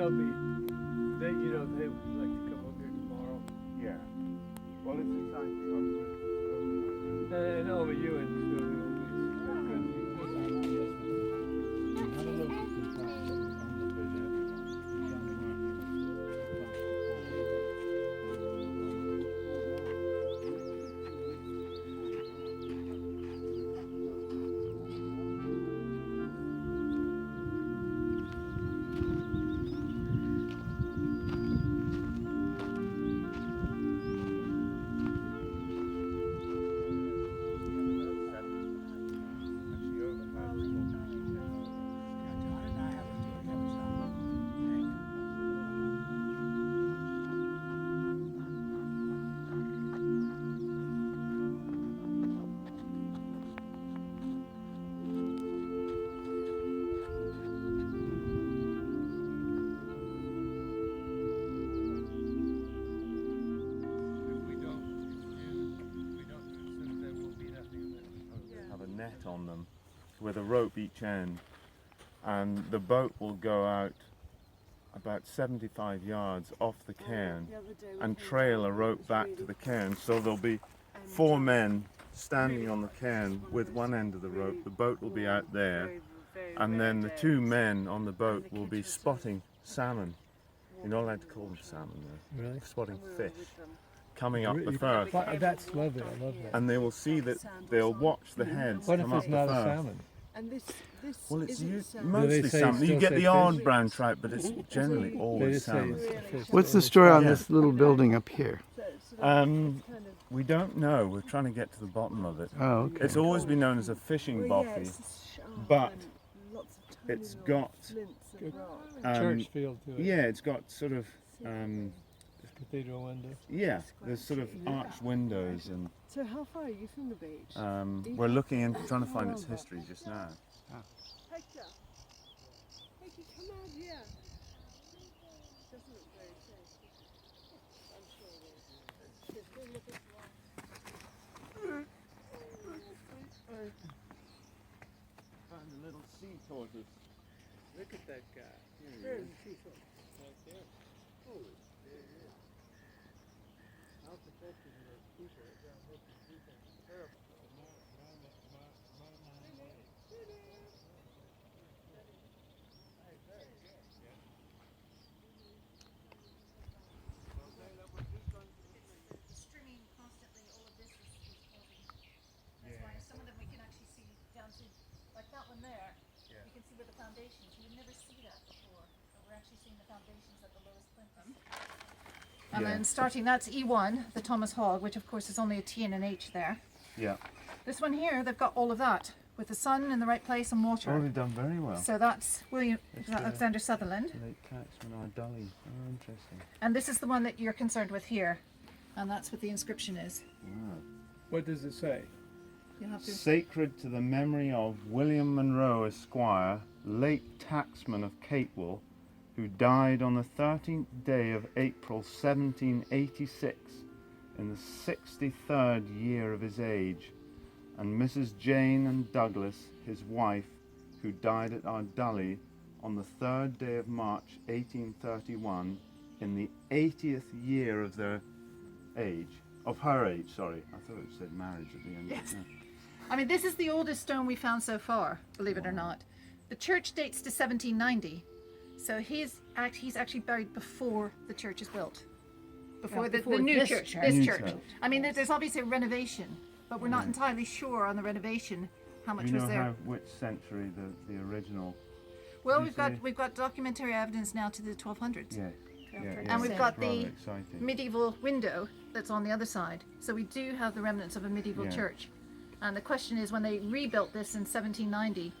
tell me that, you know, they would like to come up here tomorrow. Yeah. Well, it's exciting. And over you and Phil, you know, net on them with a rope each end, and the boat will go out about 75 yards off the cairn and trail a rope back to the cairn, so there'll be 4 men standing on the cairn with one end of the rope. The boat will be out there, and then the 2 men on the boat will be spotting salmon. You're not allowed to call them salmon though. Really? Spotting fish coming up the firth. That's lovely, I love that. And they will see that they'll watch the heads What if come up it's the not a firth. salmon? And this Well, it's salmon. mostly say salmon. You still get say the odd fish? brown trout, but it's generally They always just say salmon. it's a fish. What's the story on Yeah. this little building up here? We don't know. We're trying to get to the bottom of it. Oh, okay. It's always been known as a fishing bothy. but it's got Church feel to it. yeah, it's got sort of Cathedral window. yeah, there's sort of arched windows, and So how far are you from the beach? we're looking into trying to find its history just now. Hector! Hector, come out here! Doesn't look very safe. I'm sure it is. Just go look at Found a little sea tortoise. look at that guy. Where is the sea tortoise? Right there. Holy, there it is. How's the focus of those people? They're making people terrible. Streaming constantly, all of this is causing. That's why some of them we can actually see down to, like that one there. You can see where the foundations. You would never see that before, but we're actually seeing the foundations at the lowest plinth. And Yeah. then starting, that's E1, the Thomas Hogg, which of course is only a T and an H there. Yeah. This one here, they've got all of that with the sun in the right place and water. Oh, they've done very well. So that's William It's, Alexander Sutherland. Late Catchman or Dolly. Oh, interesting. And this is the one that you're concerned with here. And that's what the inscription is. Wow. What does it say? You'll have to. Sacred to the memory of William Monroe, Esquire, late tacksman of Catewell, who died on the 13th day of April 1786 in the 63rd year of his age, and Mrs. Jane and Douglas, his wife, who died at Ardully on the 3rd day of March 1831 in the 80th year of their age. Of her age, sorry. I thought it said marriage at the end. Yes. Yeah. I mean, this is the oldest stone we found so far, believe it or not. The church dates to 1790, so he's actually buried before the church is built. Before the new this church. church. This New church. church. I mean, there's obviously a renovation, but we're not entirely sure on the renovation how much Do you was know there. which century the original? Well, did you we've got documentary evidence now to the 1200s. Yeah. Yeah, And we've got it's rather the exciting. medieval window that's on the other side. So we do have the remnants of a medieval Yeah. church. And the question is, when they rebuilt this in 1790,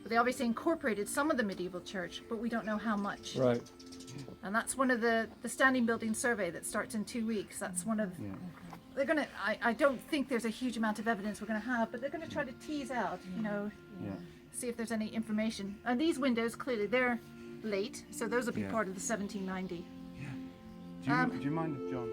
they obviously incorporated some of the medieval church, but we don't know how much. Right. And that's one of the standing building survey that starts in 2 weeks. That's one of, they're gonna, I don't think there's a huge amount of evidence we're gonna have, but they're gonna try to tease out, you know, Yeah. see if there's any information. And these windows, clearly, they're late, so those will be Yeah. part of the 1790. Do you mind if John